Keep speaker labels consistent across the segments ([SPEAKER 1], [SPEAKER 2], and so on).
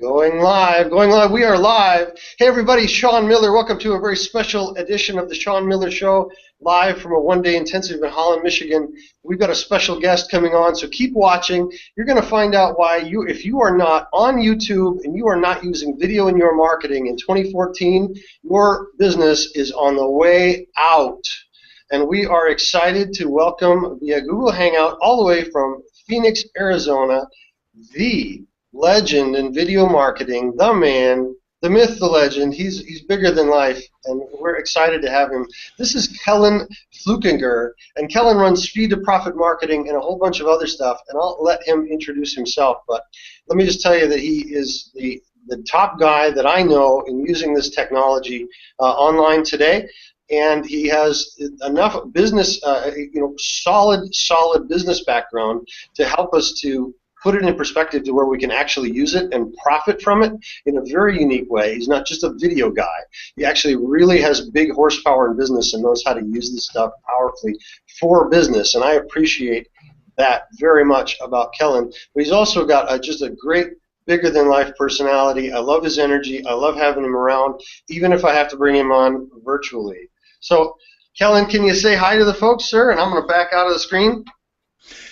[SPEAKER 1] Going live, going live. We are live. Hey, everybody, Shawn Miller. Welcome to a very special edition of the Shawn Miller Show, live from a one-day intensive in Holland, Michigan. We've got a special guest coming on, so keep watching. You're going to find out why if you are not on YouTube and you are not using video in your marketing in 2014, your business is on the way out. And we are excited to welcome via Google Hangout all the way from Phoenix, Arizona, the legend in video marketing, the man, the myth, the legend. He's bigger than life, and we're excited to have him. This is Kellan Fluckiger, and Kellan runs Speed to Profit Marketing and a whole bunch of other stuff, and I'll let him introduce himself. But let me just tell you that he is the top guy that I know in using this technology online today. And he has enough business, solid business background to help us to put it in perspective to where we can actually use it and profit from it in a very unique way. He's not just a video guy. He actually really has big horsepower in business and knows how to use this stuff powerfully for business. And I appreciate that very much about Kellan. But he's also got just a great bigger-than-life personality. I love his energy. I love having him around, even if I have to bring him on virtually. So, Kellan, can you say hi to the folks, sir? And I'm going to back out of the screen.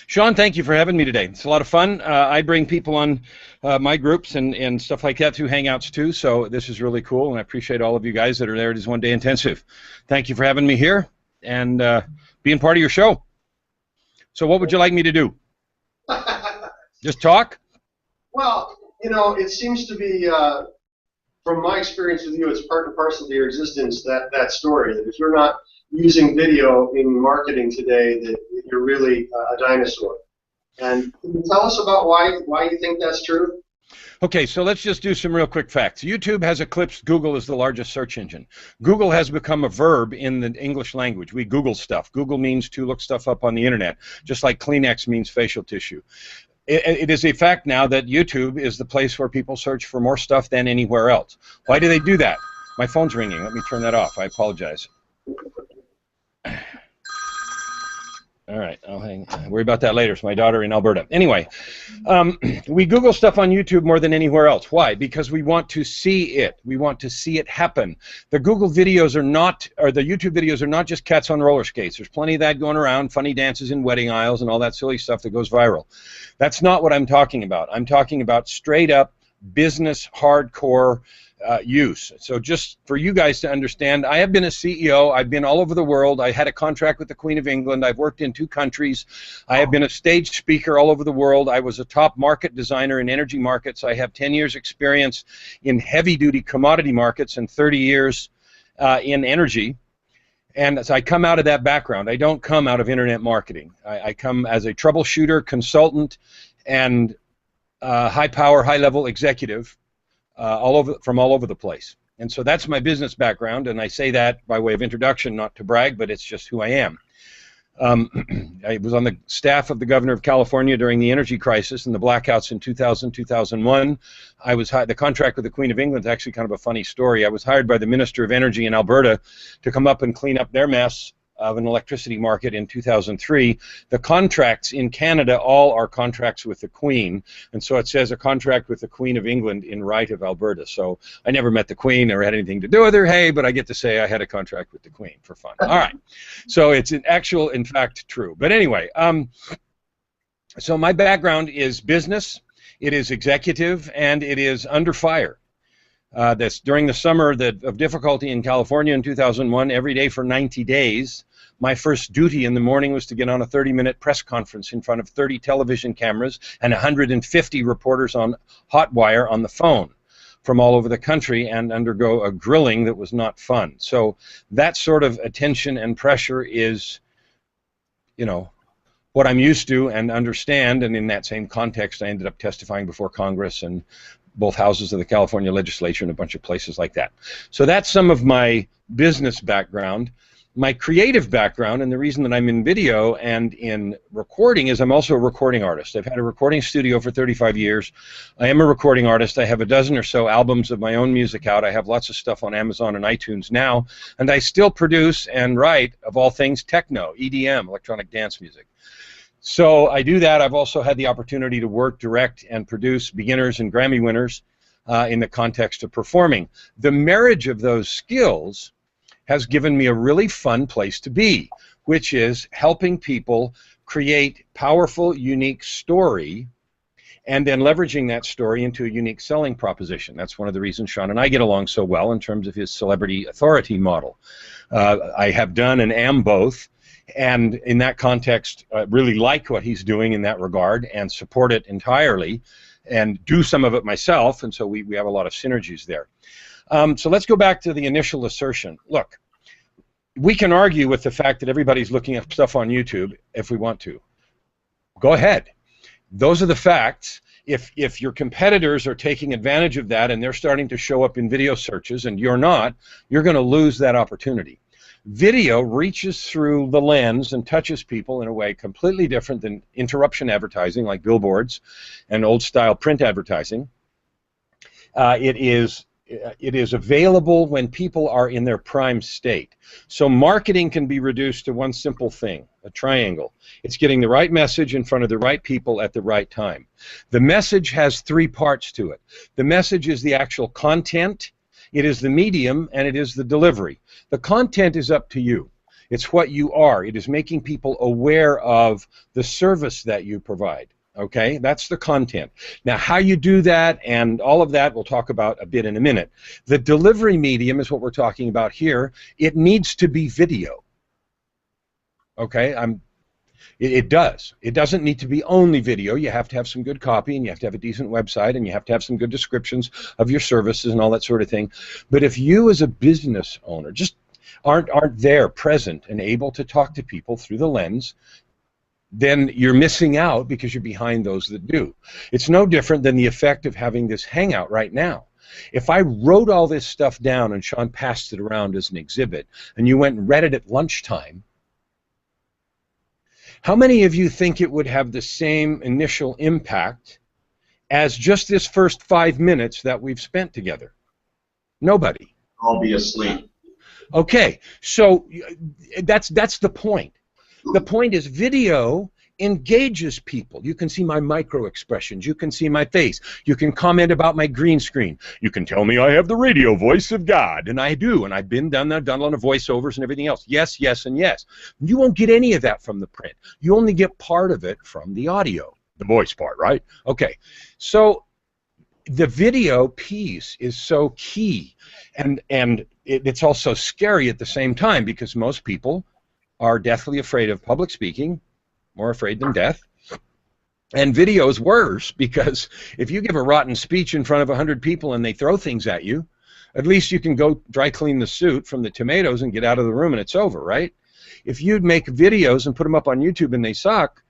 [SPEAKER 2] Shawn, thank you for having me today. It's a lot of fun. I bring people on my groups and stuff like that through Hangouts too, so this is really cool, and I appreciate all of you guys that are there at this one-day intensive. Thank you for having me here and being part of your show. So what would you like me to do? Just talk?
[SPEAKER 1] Well, it seems to be, from my experience with you, it's part and parcel to your existence, that story, that if you're not using video in marketing today, that you're really a dinosaur. And can you tell us about why you think that's true?
[SPEAKER 2] Okay, so let's just do some real quick facts. YouTube has eclipsed Google as the largest search engine. Google has become a verb in the English language. We Google stuff. Google means to look stuff up on the internet, just like Kleenex means facial tissue. It is a fact now that YouTube is the place where people search for more stuff than anywhere else. Why do they do that? My phone's ringing. Let me turn that off. I apologize. All right, I'll worry about that later. It's my daughter in Alberta. Anyway, we Google stuff on YouTube more than anywhere else. Why? Because we want to see it. We want to see it happen. The Google videos are not, or the YouTube videos are not just cats on roller skates. There's plenty of that going around, funny dances in wedding aisles and all that silly stuff that goes viral. That's not what I'm talking about. I'm talking about straight up business hardcore use. So just for you guys to understand, I have been a CEO. I've been all over the world. I had a contract with the Queen of England. I've worked in 2 countries. I have been a stage speaker all over the world. I was a top market designer in energy markets. I have 10 years experience in heavy-duty commodity markets and 30 years in energy. And so I come out of that background. I don't come out of internet marketing. I come as a troubleshooter, consultant, and high-power, high-level executive from all over the place. And so that's my business background, and I say that by way of introduction, not to brag, but it's just who I am. I was on the staff of the governor of California during the energy crisis and the blackouts in 2000, 2001. I was the contract with the Queen of England is actually kind of a funny story. I was hired by the Minister of Energy in Alberta to come up and clean up their mess of an electricity market in 2003. The contracts in Canada all are contracts with the Queen, and so it says a contract with the Queen of England in right of Alberta. So I never met the Queen or had anything to do with her, hey, but I get to say I had a contract with the Queen for fun. All right, so it's in fact true. But anyway, so my background is business, it is executive, and it is under fire. That's during the summer of difficulty in California in 2001, every day for 90 days. My first duty in the morning was to get on a 30-minute press conference in front of 30 television cameras and 150 reporters on hot wire on the phone from all over the country and undergo a grilling that was not fun. So that sort of attention and pressure is, what I'm used to and understand, and in that same context I ended up testifying before Congress and both houses of the California legislature and a bunch of places like that. So that's some of my business background. My creative background, and the reason that I'm in video and in recording, is I'm also a recording artist. I've had a recording studio for 35 years. I am a recording artist. I have a dozen or so albums of my own music out. I have lots of stuff on Amazon and iTunes now, and I still produce and write, of all things, techno, EDM, electronic dance music. So I do that. I've also had the opportunity to work, direct, and produce beginners and Grammy winners in the context of performing. The marriage of those skills has given me a really fun place to be, which is helping people create powerful, unique story and then leveraging that story into a unique selling proposition. That's one of the reasons Shawn and I get along so well in terms of his celebrity authority model. I have done and am both, and in that context, really like what he's doing in that regard and support it entirely and do some of it myself, and so we have a lot of synergies there. So let's go back to the initial assertion. Look, we can argue with the fact that everybody's looking at stuff on YouTube if we want to. Go ahead. Those are the facts. If your competitors are taking advantage of that and they're starting to show up in video searches and you're not, you're going to lose that opportunity. Video reaches through the lens and touches people in a way completely different than interruption advertising like billboards and old-style print advertising. It is available when people are in their prime state. So marketing can be reduced to one simple thing, a triangle. It's getting the right message in front of the right people at the right time. The message has three parts to it. The message is the actual content, it is the medium, and it is the delivery. The content is up to you. It's what you are. It is making people aware of the service that you provide. Okay, that's the content. Now, how you do that and all of that we'll talk about a bit in a minute. The delivery medium is what we're talking about here. It needs to be video. Okay, it does. It doesn't need to be only video. You have to have some good copy, and you have to have a decent website, and you have to have some good descriptions of your services and all that sort of thing. But if you as a business owner just aren't there, present, and able to talk to people through the lens, then you're missing out because you're behind those that do. It's no different than the effect of having this hangout right now. If I wrote all this stuff down and Shawn passed it around as an exhibit and you went and read it at lunchtime, how many of you think it would have the same initial impact as just this first 5 minutes that we've spent together? Nobody.
[SPEAKER 1] I'll be asleep.
[SPEAKER 2] Okay, so that's the point. The point is video engages people. You can see my micro expressions. You can see my face. You can comment about my green screen. You can tell me I have the radio voice of God, and I do, and I've done a lot of voiceovers and everything else. Yes, yes, and yes. You won't get any of that from the print. You only get part of it from the audio, the voice part, right? Okay, so the video piece is so key, and it's also scary at the same time because most people are deathly afraid of public speaking, more afraid than death. And video is worse because if you give a rotten speech in front of 100 people and they throw things at you, at least you can go dry clean the suit from the tomatoes and get out of the room and it's over, right? If you'd make videos and put them up on YouTube and they suck,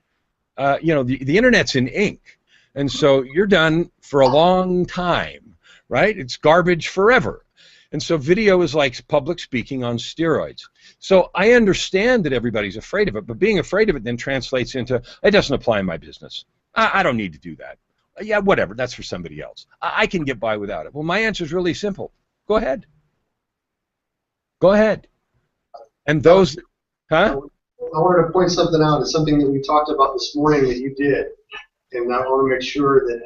[SPEAKER 2] you know, the internet's in ink. And so you're done for a long time, right? It's garbage forever. And so video is like public speaking on steroids. So I understand that everybody's afraid of it, but being afraid of it then translates into, it doesn't apply in my business. I don't need to do that. Yeah, whatever, that's for somebody else. I can get by without it. Well, my answer is really simple. Go ahead. Go ahead. And those, huh?
[SPEAKER 1] I wanted to point something out. It's something that we talked about this morning that you did. And I want to make sure that,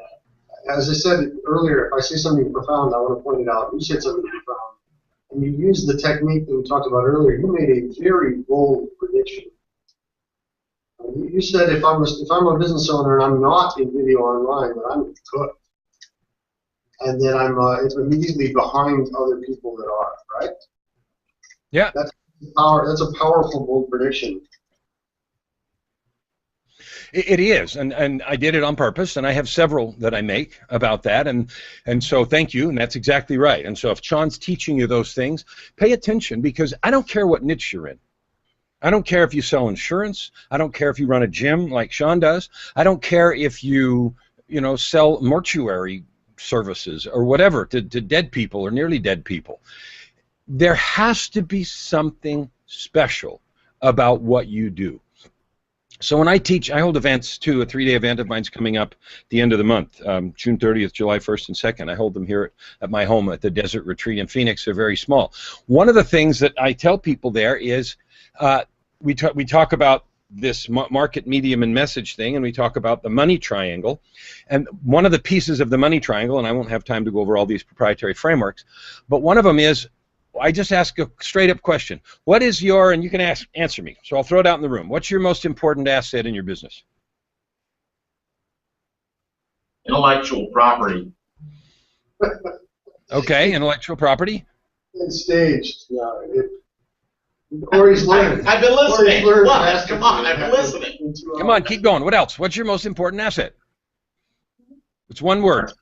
[SPEAKER 1] as I said earlier, if I say something profound, I want to point it out. You said something profound. And you used the technique that we talked about earlier. You made a very bold prediction. You said if I'm a business owner and I'm not in video online, then I'm cooked. And then I'm immediately behind other people that are, right?
[SPEAKER 2] Yeah.
[SPEAKER 1] That's a powerful, bold prediction.
[SPEAKER 2] It is, and I did it on purpose, and I have several that I make about that, and so thank you, and that's exactly right. And so if Shawn's teaching you those things, pay attention, because I don't care what niche you're in. I don't care if you sell insurance. I don't care if you run a gym like Shawn does. I don't care if you sell mortuary services or whatever to dead people or nearly dead people. There has to be something special about what you do. So when I teach, I hold events too. A 3-day event of mine's coming up at the end of the month, June 30th, July 1st, and 2nd. I hold them here at my home at the Desert Retreat in Phoenix. They're very small. One of the things that I tell people there is we talk about this market, medium, and message thing, and we talk about the money triangle. And one of the pieces of the money triangle, and I won't have time to go over all these proprietary frameworks, but one of them is, I just ask a straight-up question. What is your, and you can answer me, so I'll throw it out in the room. What's your most important asset in your business?
[SPEAKER 3] Intellectual property.
[SPEAKER 2] Okay, intellectual property.
[SPEAKER 1] And staged. Yeah, Corey's learning.
[SPEAKER 3] I've been listening. What? Come on, I've been listening.
[SPEAKER 2] Come on, keep going. What else? What's your most important asset? It's one word.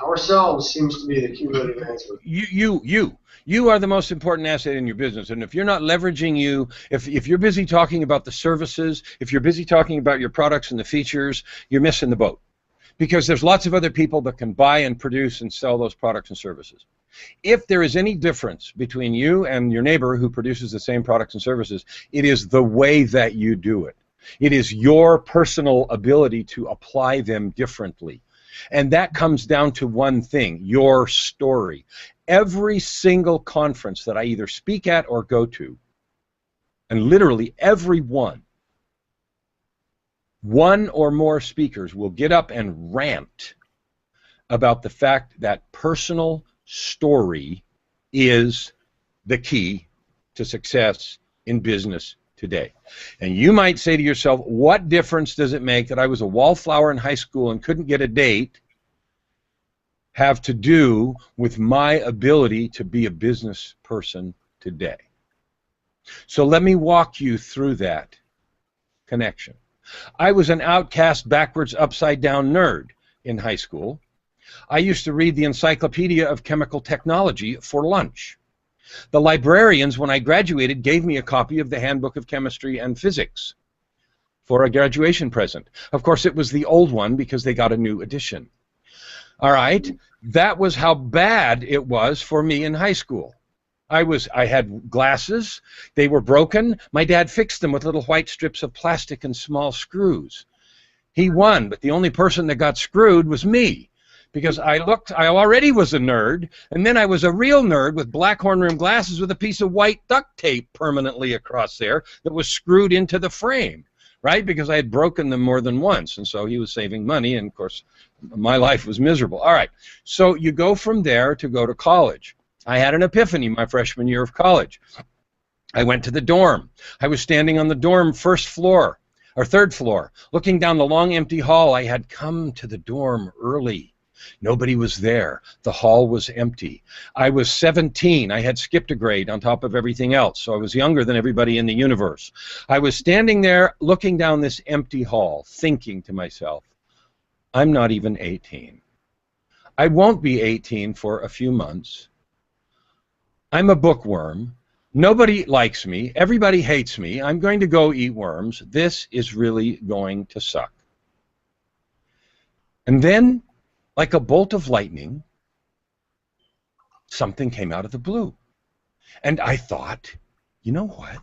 [SPEAKER 1] Ourselves seems to be the cumulative answer.
[SPEAKER 2] You are the most important asset in your business, and if you're not leveraging you, if you're busy talking about the services, if you're busy talking about your products and the features, you're missing the boat. Because there's lots of other people that can buy and produce and sell those products and services. If there is any difference between you and your neighbor who produces the same products and services, it is the way that you do it. It is your personal ability to apply them differently. And that comes down to one thing, your story. Every single conference that I either speak at or go to, and literally every one or more speakers will get up and rant about the fact that personal story is the key to success in business today. And you might say to yourself, what difference does it make that I was a wallflower in high school and couldn't get a date have to do with my ability to be a business person today? So let me walk you through that connection. I was an outcast, backwards, upside-down nerd in high school. I used to read the Encyclopedia of Chemical Technology for lunch. The librarians, when I graduated, gave me a copy of the Handbook of Chemistry and Physics for a graduation present. Of course, it was the old one because they got a new edition. All right, that was how bad it was for me in high school. I had glasses. They were broken. My dad fixed them with little white strips of plastic and small screws. He won, but the only person that got screwed was me, because I already was a nerd, and then I was a real nerd with black horn rim glasses with a piece of white duct tape permanently across there that was screwed into the frame, right? Because I had broken them more than once, and so he was saving money, and of course my life was miserable. All right, so you go from there to go to college. I had an epiphany my freshman year of college. I went to the dorm. I was standing on the dorm third floor, looking down the long empty hall. I had come to the dorm early. Nobody was there. The hall was empty. I was 17. I had skipped a grade on top of everything else, so I was younger than everybody in the universe. I was standing there looking down this empty hall, thinking to myself, I'm not even 18. I won't be 18 for a few months. I'm a bookworm. Nobody likes me. Everybody hates me. I'm going to go eat worms. This is really going to suck. And then, like a bolt of lightning, something came out of the blue. And I thought, you know what?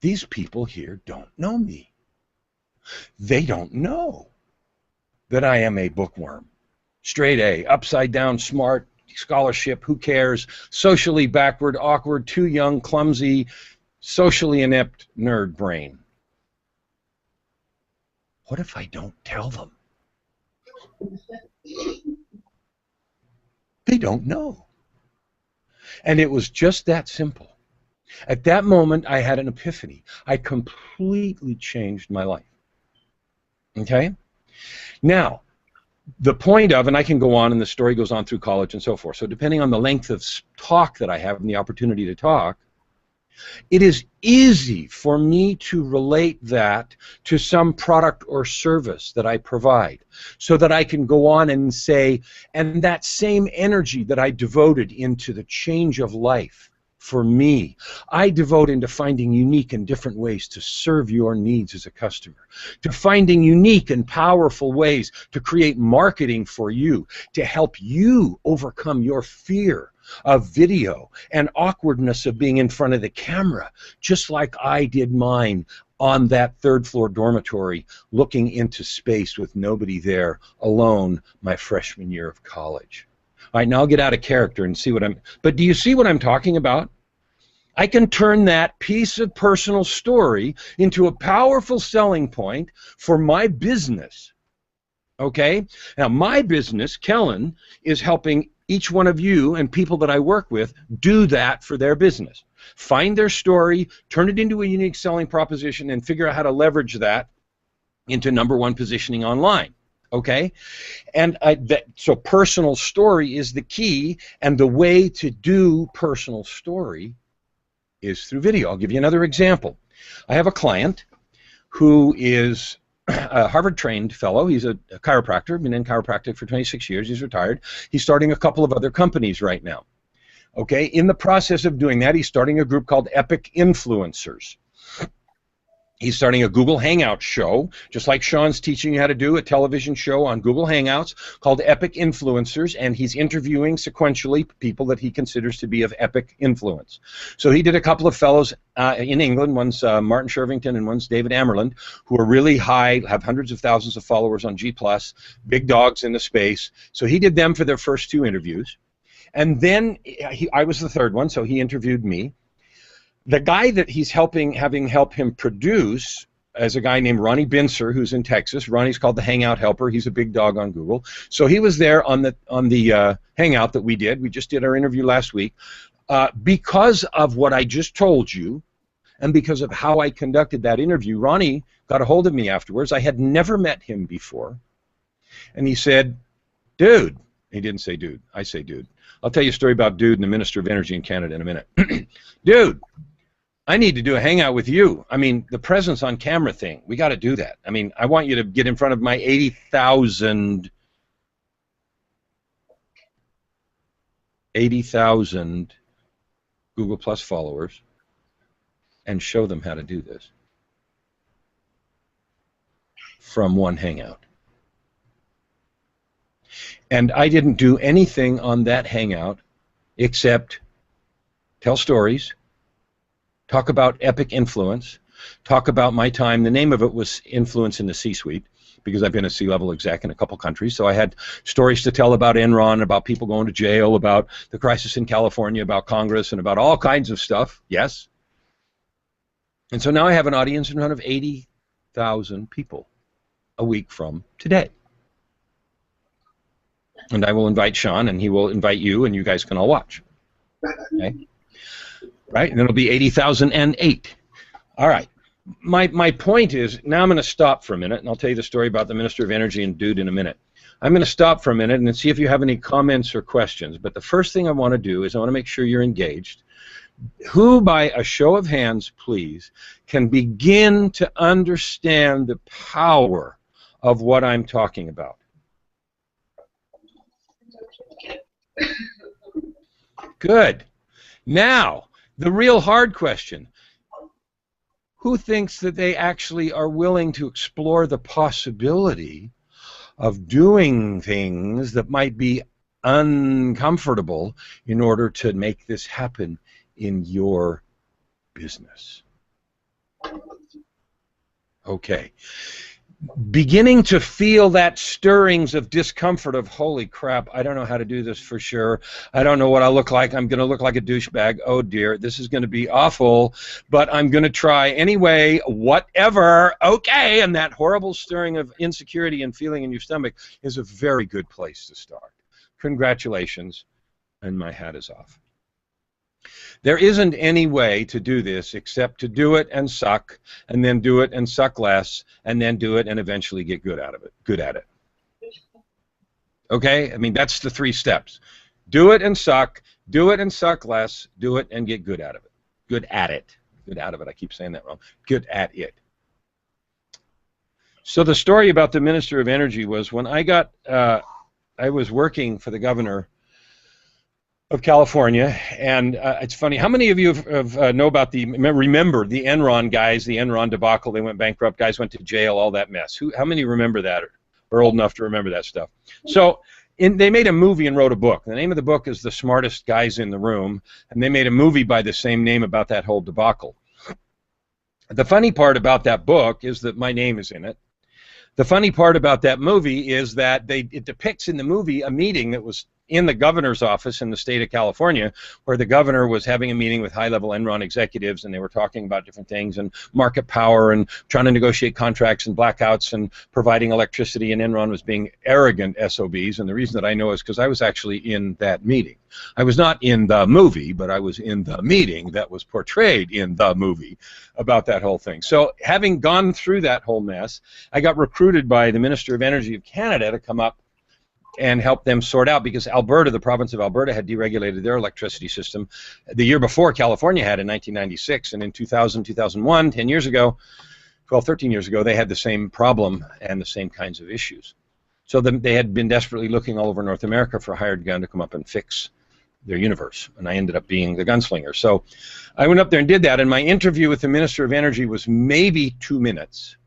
[SPEAKER 2] These people here don't know me. They don't know that I am a bookworm. Straight A, upside down, smart, scholarship, who cares, socially backward, awkward, too young, clumsy, socially inept nerd brain. What if I don't tell them? They don't know. And it was just that simple. At that moment, I had an epiphany. I completely changed my life. Okay? Now, the point of, and I can go on and the story goes on through college and so forth, so depending on the length of talk that I have and the opportunity to talk, it is easy for me to relate that to some product or service that I provide, so that I can go on and say, and that same energy that I devoted into the change of life for me, I devote into finding unique and different ways to serve your needs as a customer, to finding unique and powerful ways to create marketing for you, to help you overcome your fear of video and awkwardness of being in front of the camera, just like I did mine on that third floor dormitory looking into space with nobody there, alone, my freshman year of college. All right, now I'll get out of character and see what but do you see what I'm talking about? I can turn that piece of personal story into a powerful selling point for my business. Okay? Now, my business, Kellan, is helping each one of you and people that I work with do that for their business. Find their story, turn it into a unique selling proposition, and figure out how to leverage that into #1 positioning online. Okay? And so personal story is the key, and the way to do personal story is through video. I'll give you another example. I have a client who is a Harvard-trained fellow. He's a chiropractor, been in chiropractic for 26 years. He's retired. He's starting a couple of other companies right now. Okay, in the process of doing that, he's starting a group called Epic Influencers. He's starting a Google Hangouts show, just like Shawn's teaching you how to do a television show on Google Hangouts called Epic Influencers, and he's interviewing sequentially people that he considers to be of epic influence. So he did a couple of fellows in England, one's Martin Shervington and one's David Amerland, who are really high, have hundreds of thousands of followers on G+, big dogs in the space. So he did them for their first 2 interviews. And then I was the third one, so he interviewed me. The guy that he's having help him produce is a guy named Ronnie Bincer, who's in Texas. Ronnie's called the Hangout Helper. He's a big dog on Google. So he was there on the Hangout that we did. We just did our interview last week. Because of what I just told you, and because of how I conducted that interview, Ronnie got a hold of me afterwards. I had never met him before. And he said, dude. He didn't say dude. I say dude. I'll tell you a story about dude and the Minister of Energy in Canada in a minute. Dude, I need to do a hangout with you. I mean, the presence on camera thing, we got to do that. I mean, I want you to get in front of my 80,000 Google Plus followers and show them how to do this from one hangout. And I didn't do anything on that hangout except tell stories, talk about epic influence, talk about my time. The name of it was Influence in the C-Suite, because I've been a C-level exec in a couple countries. So I had stories to tell about Enron, about people going to jail, about the crisis in California, about Congress, and about all kinds of stuff. Yes. And so now I have an audience in front of 80,000 people a week from today. And I will invite Shawn, and he will invite you, and you guys can all watch. Okay? Right? And it'll be 80,008. All right. My point is, now I'm going to stop for a minute, and I'll tell you the story about the Minister of Energy and dude in a minute. I'm going to stop for a minute and see if you have any comments or questions. But the first thing I want to do is I want to make sure you're engaged. Who, by a show of hands, please, can begin to understand the power of what I'm talking about? Good. Now, the real hard question. Who thinks that they actually are willing to explore the possibility of doing things that might be uncomfortable in order to make this happen in your business? Okay. Beginning to feel that stirrings of discomfort of, holy crap, I don't know how to do this for sure. I don't know what I look like. I'm going to look like a douchebag. Oh, dear, this is going to be awful, but I'm going to try anyway, whatever. Okay, and that horrible stirring of insecurity and feeling in your stomach is a very good place to start. Congratulations, and my hat is off. There isn't any way to do this except to do it and suck, and then do it and suck less, and then do it and eventually get good at it. Okay? I mean, that's the 3 steps. Do it and suck less, do it and get good at it. Good at it. Good out of it. I keep saying that wrong. Good at it. So the story about the Minister of Energy was when I was working for the governor of California, and it's funny. How many of you know about remember the Enron guys, the Enron debacle? They went bankrupt. Guys went to jail. All that mess. How many remember that, or are old enough to remember that stuff? So they made a movie and wrote a book. The name of the book is The Smartest Guys in the Room, and they made a movie by the same name about that whole debacle. The funny part about that book is that my name is in it. The funny part about that movie is that it depicts in the movie a meeting that was in the governor's office in the state of California, where the governor was having a meeting with high-level Enron executives, and they were talking about different things and market power and trying to negotiate contracts and blackouts and providing electricity, and Enron was being arrogant SOBs. And the reason that I know is because I was actually in that meeting. I was not in the movie, but I was in the meeting that was portrayed in the movie about that whole thing. So having gone through that whole mess, I got recruited by the Minister of Energy of Canada to come up and help them sort out, because Alberta, the province of Alberta, had deregulated their electricity system the year before California had in 1996, and in 2000, 2001, 10 years ago, 12, 13 years ago, they had the same problem and the same kinds of issues. So they had been desperately looking all over North America for a hired gun to come up and fix their universe, and I ended up being the gunslinger. So I went up there and did that, and my interview with the Minister of Energy was maybe 2 minutes.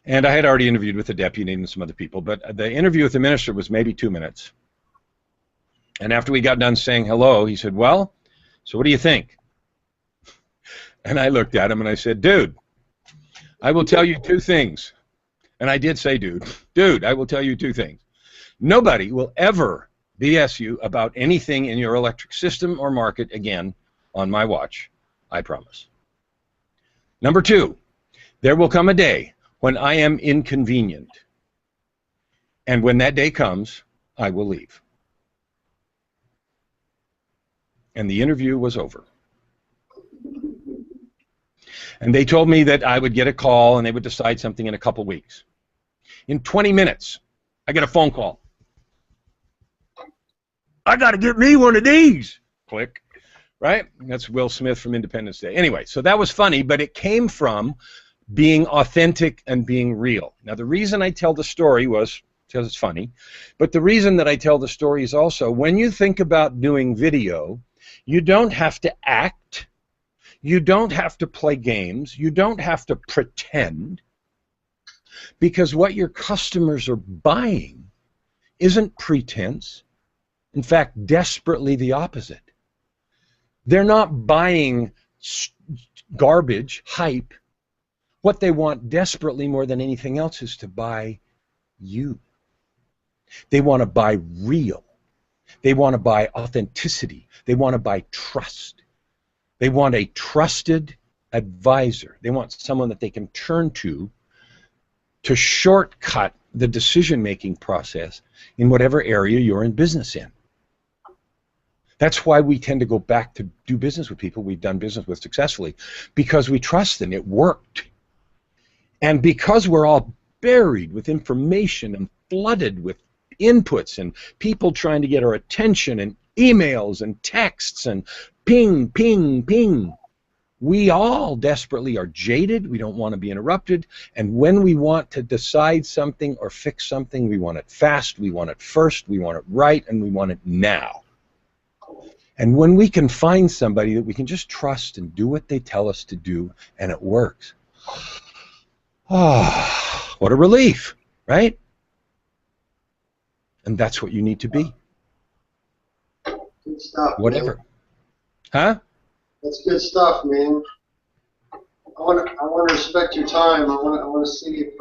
[SPEAKER 2] And I had already interviewed with the deputy and some other people, but the interview with the minister was maybe 2 minutes. And after we got done saying hello, he said, well, so what do you think? And I looked at him and I said, dude, I will tell you 2 things. And I did say, dude, I will tell you 2 things. Nobody will ever BS you about anything in your electric system or market again on my watch, I promise. Number 2, there will come a day when I am inconvenient. And when that day comes, I will leave. And the interview was over. And they told me that I would get a call and they would decide something in a couple weeks. In 20 minutes, I get a phone call. I got to get me one of these. Click. Right? That's Will Smith from Independence Day. Anyway, so that was funny, but it came from being authentic and being real. Now, the reason I tell the story was because it's funny, but the reason that I tell the story is also when you think about doing video, you don't have to act, you don't have to play games, you don't have to pretend, because what your customers are buying isn't pretense. In fact, desperately the opposite. They're not buying garbage, hype. What they want desperately more than anything else is to buy you. They want to buy real. They want to buy authenticity. They want to buy trust. They want a trusted advisor. They want someone that they can turn to shortcut the decision-making process in whatever area you're in business in. That's why we tend to go back to do business with people we've done business with successfully, because we trust them. It worked. And because we're all buried with information and flooded with inputs and people trying to get our attention and emails and texts and ping, ping, ping, we all desperately are jaded. We don't want to be interrupted. And when we want to decide something or fix something, we want it fast, we want it first, we want it right, and we want it now. And when we can find somebody that we can just trust and do what they tell us to do, and it works, oh, what a relief, right? And that's what you need to be.
[SPEAKER 1] Good stuff.
[SPEAKER 2] Whatever.
[SPEAKER 1] Man.
[SPEAKER 2] Huh?
[SPEAKER 1] That's good stuff, man. I want to respect your time. I want to see if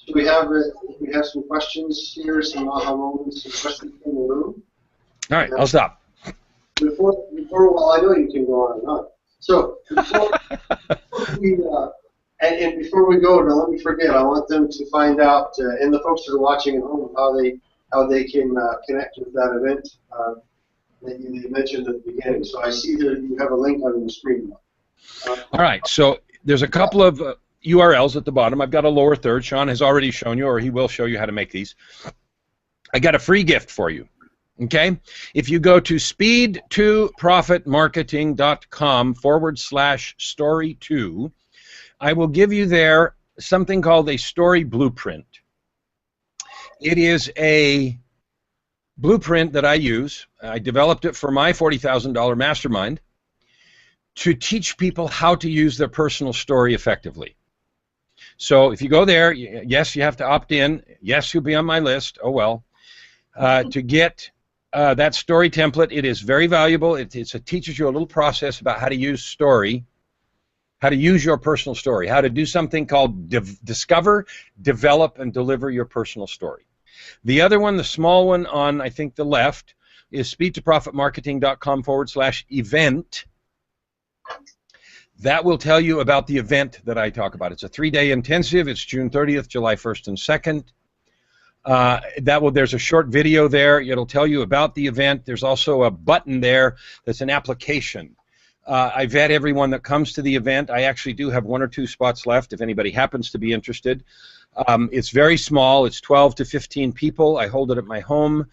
[SPEAKER 1] should we have some questions here, some aha moments, some questions in the room.
[SPEAKER 2] All right, I'll stop.
[SPEAKER 1] Before, well, I know you can go on and on. So before before we go, now let me forget. I want them to find out, and the folks that are watching at home, how they can connect with that event that you mentioned at the beginning. So I see that you have a link on the screen.
[SPEAKER 2] All right. So there's a couple of URLs at the bottom. I've got a lower third. Sean has already shown you, or he will show you how to make these. I got a free gift for you. Okay, if you go to speed2profitmarketing.com/story2, I will give you there something called a story blueprint. It is a blueprint that I use. I developed it for my $40,000 mastermind to teach people how to use their personal story effectively. So if you go there, yes, you have to opt in. Yes, you'll be on my list. Oh, well. To get that story template, it is very valuable. It teaches you a little process about how to use story, how to use your personal story, how to do something called discover, develop, and deliver your personal story. The other one, the small one on, I think, the left, is speedtoprofitmarketing.com/event. That will tell you about the event that I talk about. It's a 3-day intensive. It's June 30th, July 1st, and 2nd. There's a short video there. It'll tell you about the event. There's also a button there that's an application. I vet everyone that comes to the event. I actually do have 1 or 2 spots left if anybody happens to be interested. It's very small. It's 12 to 15 people. I hold it at my home.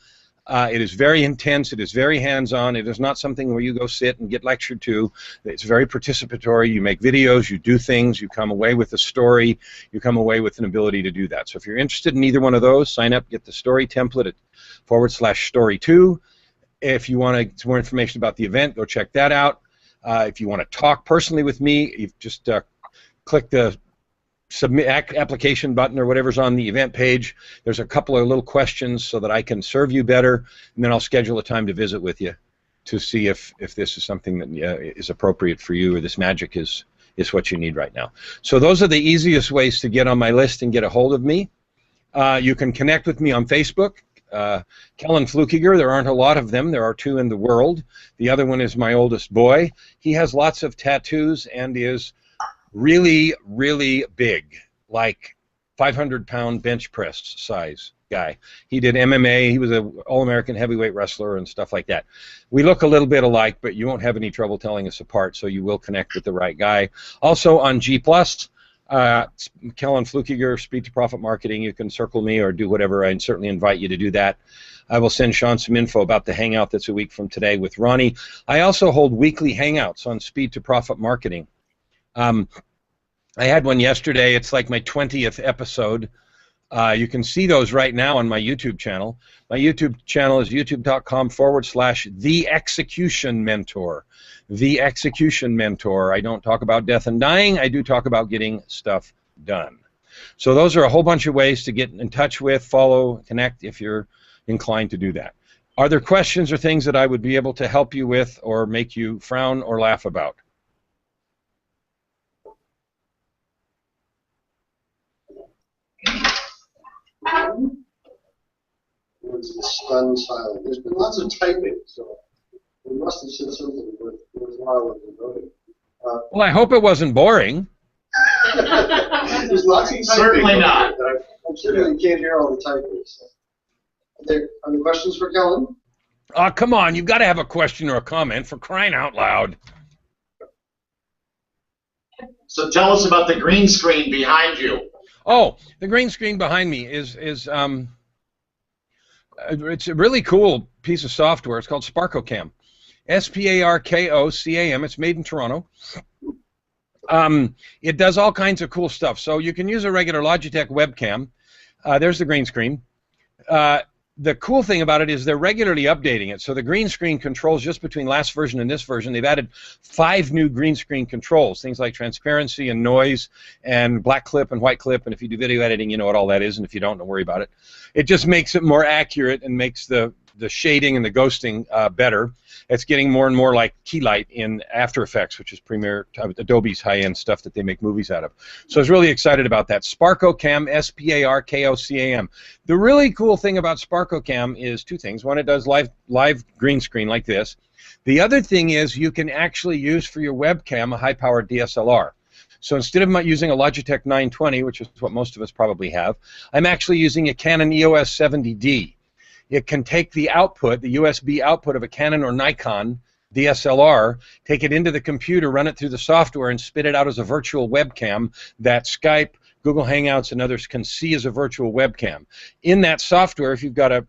[SPEAKER 2] It is very intense. It is very hands-on. It is not something where you go sit and get lectured to. It's very participatory. You make videos. You do things. You come away with a story. You come away with an ability to do that. So if you're interested in either one of those, sign up, get the story template at /story2. If you want some more information about the event, go check that out. If you want to talk personally with me, you just click the submit application button or whatever's on the event page. There's a couple of little questions so that I can serve you better, and then I'll schedule a time to visit with you to see if this is something that is appropriate for you, or this magic is what you need right now. So those are the easiest ways to get on my list and get a hold of me. You can connect with me on Facebook. Kellan Fluckiger, there aren't a lot of them. There are 2 in the world. The other one is my oldest boy. He has lots of tattoos and is really, really big, like 500-pound bench press size guy. He did MMA. He was an All-American heavyweight wrestler and stuff like that. We look a little bit alike, but you won't have any trouble telling us apart, so you will connect with the right guy. Also on G+, Kellan Fluckiger, Speed to Profit Marketing. You can circle me or do whatever. I certainly invite you to do that. I will send Shawn some info about the Hangout that's a week from today with Ronnie. I also hold weekly Hangouts on Speed to Profit Marketing. I had one yesterday. It's like my 20th episode. You can see those right now on my YouTube channel. My YouTube channel is youtube.com/The Execution Mentor. The Execution Mentor. I don't talk about death and dying. I do talk about getting stuff done. So those are a whole bunch of ways to get in touch with, follow, connect if you're inclined to do that. Are there questions or things that I would be able to help you with or make you frown or laugh about?
[SPEAKER 1] Was the stunned silent. There's been lots of typing, so we must have said something worthwhile in voting.
[SPEAKER 2] Well, I hope it wasn't boring.
[SPEAKER 1] There's lots of typing.
[SPEAKER 3] Certainly not.
[SPEAKER 1] I'm sure you can't hear all the typing. So. Are there questions for Kellan?
[SPEAKER 2] Come on, you've got to have a question or a comment, for crying out loud.
[SPEAKER 3] So tell us about the green screen behind you.
[SPEAKER 2] Oh, the green screen behind me is it's a really cool piece of software. It's called SparkoCam. SparkoCam. It's made in Toronto. It does all kinds of cool stuff. So you can use a regular Logitech webcam. There's the green screen. The cool thing about it is they're regularly updating it. So the green screen controls just between last version and this version. They've added 5 new green screen controls, things like transparency and noise and black clip and white clip. And if you do video editing, you know what all that is. And if you don't worry about it. It just makes it more accurate and makes the shading and the ghosting better. It's getting more and more like Keylight in After Effects, which is Adobe's high-end stuff that they make movies out of. So I was really excited about that. SparkoCam, SparkoCam. The really cool thing about SparkoCam is 2 things. One, it does live green screen like this. The other thing is you can actually use for your webcam a high-powered DSLR. So instead of using a Logitech 920, which is what most of us probably have, I'm actually using a Canon EOS 70D. It can take the output, the USB output of a Canon or Nikon DSLR, take it into the computer, run it through the software, and spit it out as a virtual webcam that Skype, Google Hangouts, and others can see as a virtual webcam. In that software, if you've got a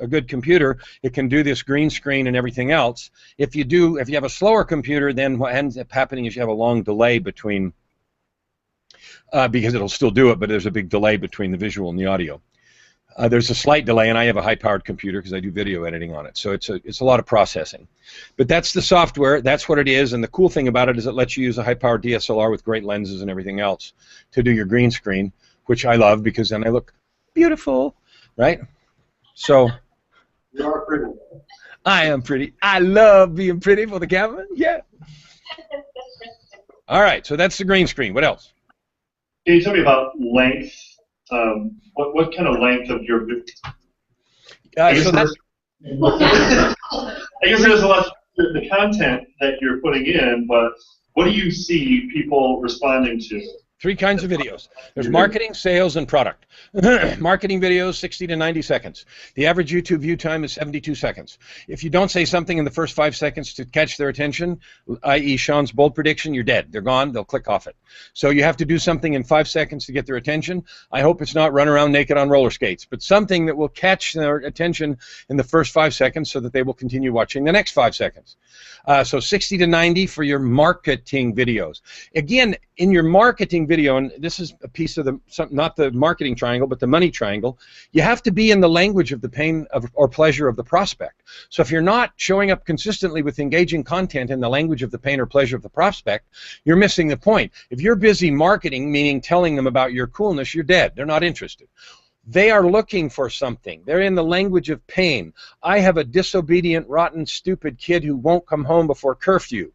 [SPEAKER 2] good computer, it can do this green screen and everything else. If you have a slower computer, then what ends up happening is you have a long delay between, because it'll still do it, but there's a big delay between the visual and the audio. There's a slight delay, and I have a high-powered computer because I do video editing on it, so it's a lot of processing. But that's the software. That's what it is, and the cool thing about it is it lets you use a high-powered DSLR with great lenses and everything else to do your green screen, which I love because then I look beautiful, right? So
[SPEAKER 1] You are pretty.
[SPEAKER 2] I am pretty. I love being pretty for the camera. Yeah. All right, so that's the green screen. What else?
[SPEAKER 4] Can you tell me about length, what kind of length of your video?
[SPEAKER 2] I guess
[SPEAKER 4] there's a lot of the content that you're putting in, but what do you see people responding to?
[SPEAKER 2] 3 kinds of videos. There's marketing, sales, and product. Marketing videos, 60 to 90 seconds. The average YouTube view time is 72 seconds. If you don't say something in the first 5 seconds to catch their attention, i.e. Shawn's bold prediction, you're dead. They're gone. They'll click off it. So you have to do something in 5 seconds to get their attention. I hope it's not run around naked on roller skates, but something that will catch their attention in the first 5 seconds so that they will continue watching the next 5 seconds. So 60 to 90 for your marketing videos. Again, in your marketing video, and this is a piece of not the marketing triangle, but the money triangle, you have to be in the language of the pain or pleasure of the prospect. So if you're not showing up consistently with engaging content in the language of the pain or pleasure of the prospect, you're missing the point. If you're busy marketing, meaning telling them about your coolness, you're dead. They're not interested. They are looking for something. They're in the language of pain. I have a disobedient, rotten, stupid kid who won't come home before curfew.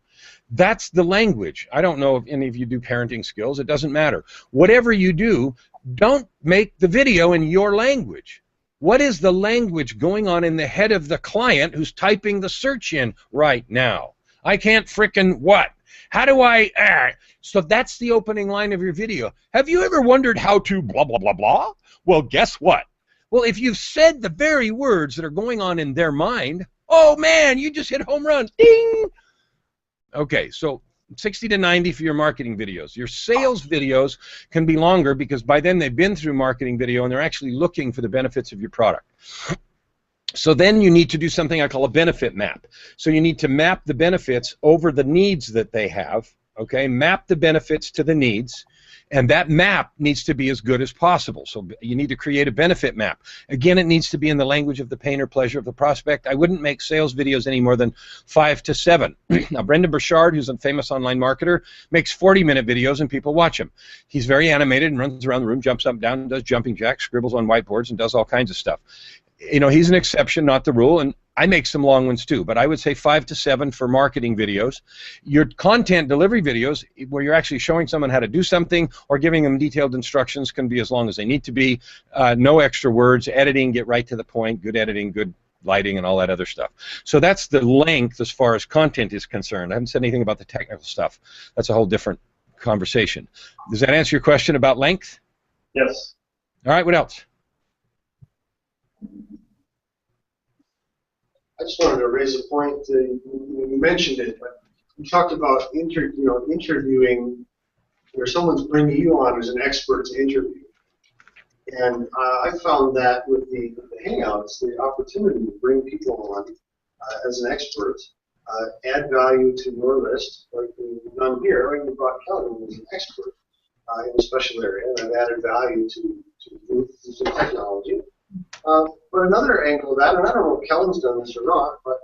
[SPEAKER 2] That's the language. I don't know if any of you do parenting skills. It doesn't matter. Whatever you do, don't make the video in your language. What is the language going on in the head of the client who's typing the search in right now? I can't frickin' what? How do I... So that's the opening line of your video. Have you ever wondered how to blah, blah, blah, blah? Well, guess what? Well, if you've said the very words that are going on in their mind, oh, man, you just hit home run. Ding! Okay, so 60 to 90 for your marketing videos. Your sales videos can be longer because by then they've been through marketing video and they're actually looking for the benefits of your product. So then you need to do something I call a benefit map. So you need to map the benefits over the needs that they have. Okay, map the benefits to the needs, and that map needs to be as good as possible. So you need to create a benefit map. Again, it needs to be in the language of the pain or pleasure of the prospect. I wouldn't make sales videos any more than 5 to 7. Now, Brendan Burchard, who's a famous online marketer, makes 40-minute videos and people watch him. He's very animated and runs around the room, jumps up and down, does jumping jacks, scribbles on whiteboards, and does all kinds of stuff. You know, he's an exception, not the rule, and I make some long ones too, but I would say 5 to 7 for marketing videos. Your content delivery videos, where you're actually showing someone how to do something or giving them detailed instructions, can be as long as they need to be. No extra words, editing, get right to the point, good editing, good lighting, and all that other stuff. So that's the length as far as content is concerned. I haven't said anything about the technical stuff. That's a whole different conversation. Does that answer your question about length?
[SPEAKER 4] Yes.
[SPEAKER 2] All right, what else?
[SPEAKER 1] I just wanted to raise a point. You mentioned it, but you talked about interviewing where someone's bringing you on as an expert to interview. And I found that with the Hangouts, the opportunity to bring people on as an expert, add value to your list, like we've done here. Like we brought Kellan as an expert in a special area, and I've added value to technology. But another angle of that, and I don't know if Kellan's done this or not, but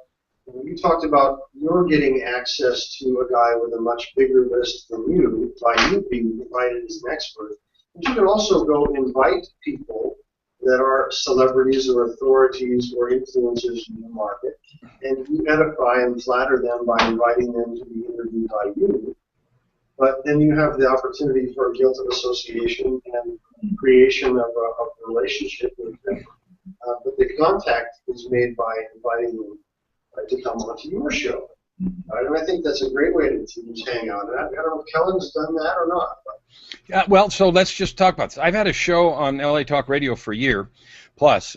[SPEAKER 1] you talked about you're getting access to a guy with a much bigger list than you by you being invited as an expert. But you can also go invite people that are celebrities or authorities or influencers in the market, and you edify and flatter them by inviting them to be interviewed by you. But then you have the opportunity for a guilt of association and creation of a relationship with them. But the contact is made by inviting them to come onto your show. And I think that's a great way to use Hangout. And I don't know if Kellan's done that or not. But.
[SPEAKER 2] Yeah, well, so let's just talk about this. I've had a show on LA Talk Radio for a year plus,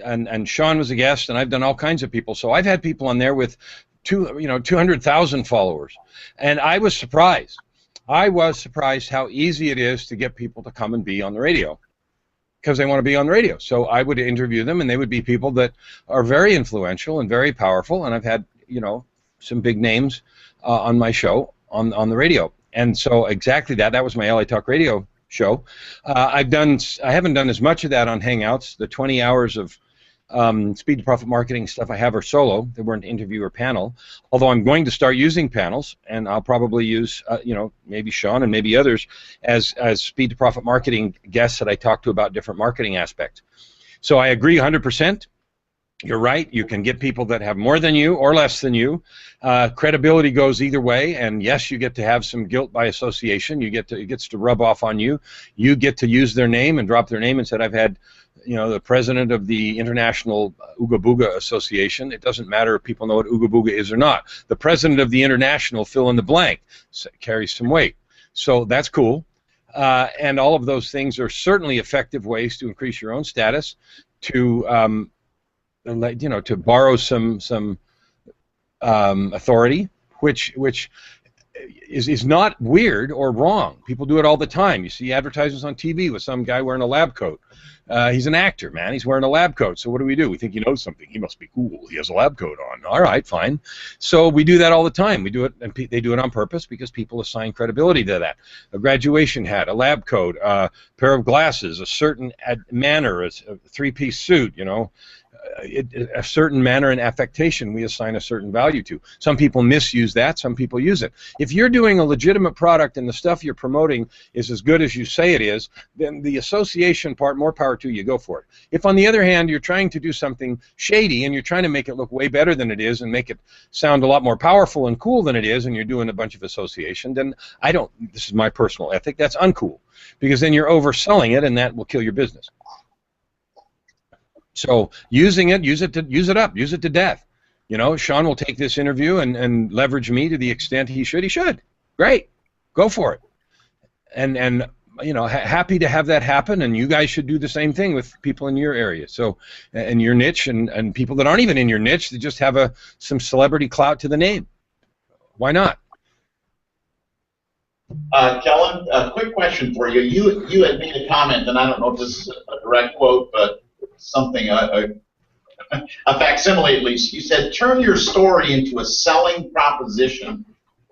[SPEAKER 2] and Shawn was a guest, and I've done all kinds of people. So I've had people on there with 200,000 followers, and I was surprised. I was surprised how easy it is to get people to come and be on the radio because they want to be on the radio. So I would interview them, and they would be people that are very influential and very powerful, and I've had, some big names on my show on the radio. And so exactly that was my LA Talk Radio show. I haven't done as much of that on Hangouts. The 20 hours of speed to profit marketing stuff I have are solo. They weren't interview or panel. Although I'm going to start using panels, and I'll probably use, maybe Shawn and maybe others as speed to profit marketing guests that I talk to about different marketing aspects. So I agree 100%. You're right. You can get people that have more than you or less than you. Credibility goes either way, and yes, you get to have some guilt by association. It gets to rub off on you. You get to use their name and drop their name and said, "I've had, the president of the International Ooga Booga Association." It doesn't matter if people know what Ooga Booga is or not. The president of the International fill in the blank carries some weight, so that's cool. And all of those things are certainly effective ways to increase your own status, to to borrow some authority, which is not weird or wrong. People do it all the time. You see advertisements on TV with some guy wearing a lab coat. He's an actor, man. He's wearing a lab coat. So what do? We think he knows something. He must be cool. He has a lab coat on. All right, fine. So we do that all the time. We do it, and they do it on purpose because people assign credibility to that. A graduation hat, a lab coat, a pair of glasses, a certain manner, a three-piece suit, a certain manner and affectation we assign a certain value to. Some people misuse that, some people use it. If you're doing a legitimate product and the stuff you're promoting is as good as you say it is, then the association part, more power to you, go for it. If on the other hand you're trying to do something shady and you're trying to make it look way better than it is and make it sound a lot more powerful and cool than it is, and you're doing a bunch of association, then this is my personal ethic, that's uncool, because then you're overselling it and that will kill your business. So using it, use it to death. Shawn will take this interview and leverage me to the extent he should. He should. Great. Go for it. And happy to have that happen, and you guys should do the same thing with people in your area. So, and your niche, and people that aren't even in your niche, that just have some celebrity clout to the name. Why not?
[SPEAKER 3] Kellan, a quick question for you. You had made a comment, and I don't know if this is a direct quote, but something, a facsimile at least. You said, turn your story into a selling proposition.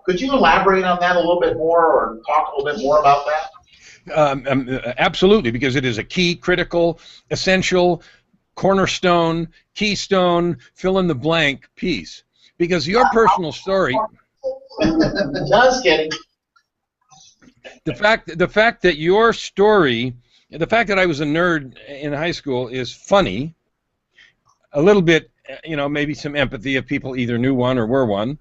[SPEAKER 3] Could you elaborate on that a little bit more, or talk a little bit more about that?
[SPEAKER 2] Absolutely, because it is a key, critical, essential, cornerstone, keystone, fill in the blank piece. Because your personal story...
[SPEAKER 3] Just kidding.
[SPEAKER 2] The fact that your story... The fact that I was a nerd in high school is funny, a little bit, maybe some empathy if people either knew one or were one,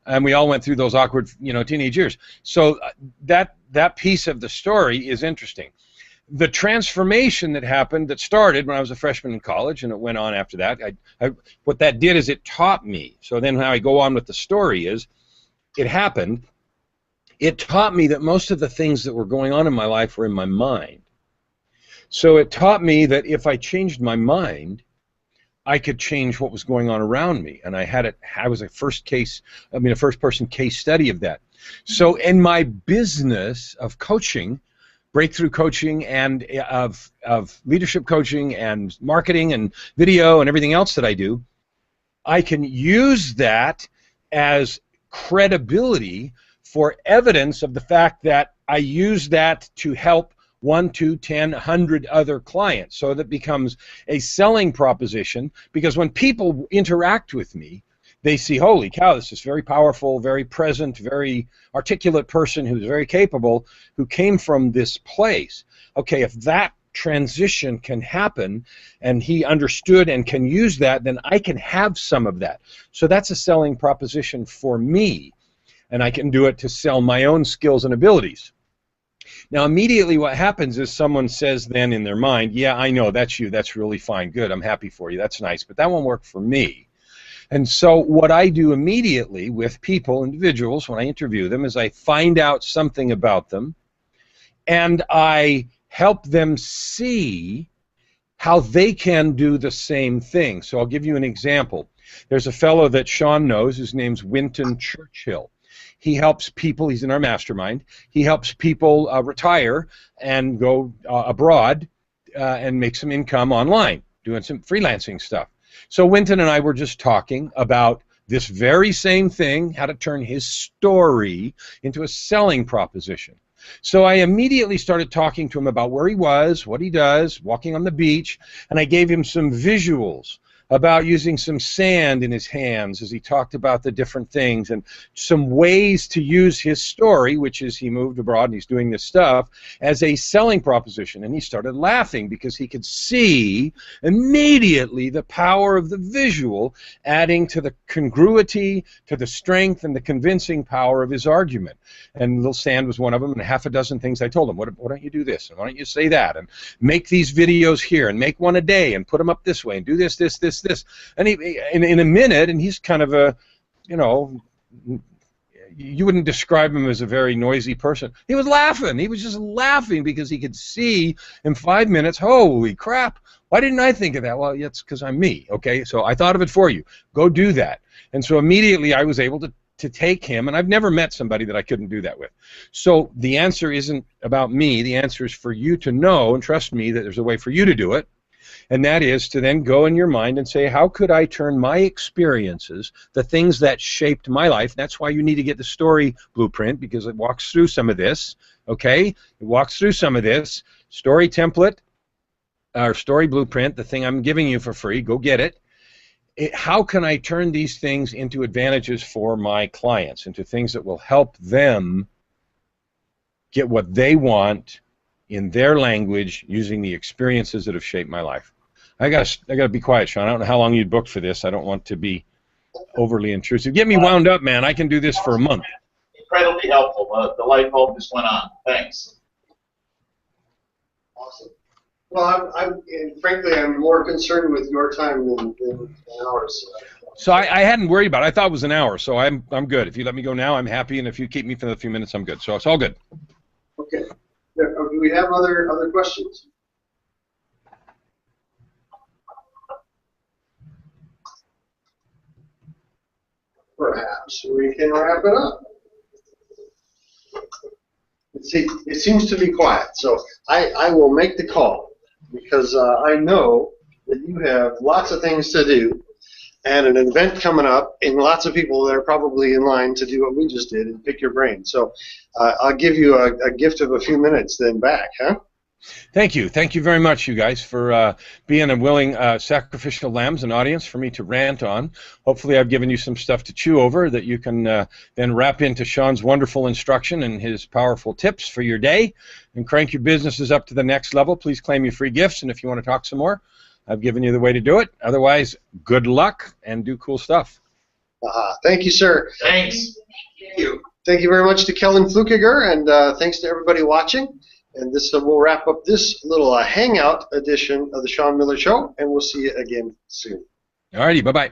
[SPEAKER 2] and we all went through those awkward, teenage years. So that piece of the story is interesting. The transformation that happened, that started when I was a freshman in college, and it went on after that, what that did is it taught me. So then how I go on with the story is, it happened, it taught me that most of the things that were going on in my life were in my mind. So it taught me that if I changed my mind, I could change what was going on around me, and I was a first-person case study of that. So in my business of coaching, breakthrough coaching, and of leadership coaching and marketing and video and everything else that I do, I can use that as credibility for evidence of the fact that I use that to help 1, 2, 10, 100 other clients. So that becomes a selling proposition, because when people interact with me, they see, holy cow, this is very powerful, very present, very articulate person who's very capable, who came from this place. Okay, if that transition can happen and he understood and can use that, then I can have some of that. So that's a selling proposition for me, and I can do it to sell my own skills and abilities. Now, immediately what happens is someone says then in their mind, yeah, I know, that's you, that's really fine, good, I'm happy for you, that's nice, but that won't work for me. And so what I do immediately with people, individuals, when I interview them, is I find out something about them, and I help them see how they can do the same thing. So I'll give you an example. There's a fellow that Shawn knows, his name's Winton Churchill. He helps people, he's in our mastermind, he helps people retire and go abroad and make some income online, doing some freelancing stuff. So Winton and I were just talking about this very same thing, how to turn his story into a selling proposition. So I immediately started talking to him about where he was, what he does, walking on the beach, and I gave him some visuals about using some sand in his hands as he talked about the different things and some ways to use his story, which is he moved abroad and he's doing this stuff, as a selling proposition. And he started laughing because he could see immediately the power of the visual adding to the congruity, to the strength, and the convincing power of his argument. And little sand was one of them, and half a dozen things I told him. Why don't you do this, and why don't you say that, and make these videos here, and make one a day, and put them up this way, and do this, this, this, this. And he, in a minute, and he's kind of a, you know, you wouldn't describe him as a very noisy person. He was laughing. He was just laughing because he could see in 5 minutes, holy crap, why didn't I think of that? Well, it's because I'm me, okay? So I thought of it for you. Go do that. And so immediately I was able to take him, and I've never met somebody that I couldn't do that with. So the answer isn't about me. The answer is for you to know and trust me that there's a way for you to do it. And that is to then go in your mind and say, how could I turn my experiences, the things that shaped my life? That's why you need to get the story blueprint, because it walks through some of this, okay? It walks through some of this. Story template, or story blueprint, the thing I'm giving you for free, go get it. How can I turn these things into advantages for my clients, into things that will help them get what they want in their language using the experiences that have shaped my life? I gotta be quiet, Shawn. I don't know how long you booked for this. I don't want to be overly intrusive. Get me wound up, man. I can do this for a month.
[SPEAKER 3] Incredibly helpful. The light bulb just went on. Thanks.
[SPEAKER 1] Awesome. Well, and frankly, I'm more concerned with your time than ours.
[SPEAKER 2] So I hadn't worried about it. I thought it was an hour, so I'm good. If you let me go now, I'm happy, and if you keep me for a few minutes, I'm good. So it's all good.
[SPEAKER 1] Okay. Do we have other questions? Perhaps we can wrap it up. See, it seems to be quiet, so I will make the call, because I know that you have lots of things to do and an event coming up, and lots of people that are probably in line to do what we just did and pick your brain. So I'll give you a gift of a few minutes then back, huh?
[SPEAKER 2] Thank you. Thank you very much, you guys, for being a willing sacrificial lambs and audience for me to rant on. Hopefully I've given you some stuff to chew over that you can then wrap into Shawn's wonderful instruction and his powerful tips for your day and crank your businesses up to the next level. Please claim your free gifts, and if you want to talk some more, I've given you the way to do it. Otherwise, good luck and do cool stuff.
[SPEAKER 1] Thank you, sir.
[SPEAKER 3] Thanks.
[SPEAKER 1] Thank you. Thank you very much to Kellan Fluckiger, and thanks to everybody watching. And this will wrap up this little Hangout edition of the Shawn Miller Show, and we'll see you again soon.
[SPEAKER 2] All righty, bye-bye.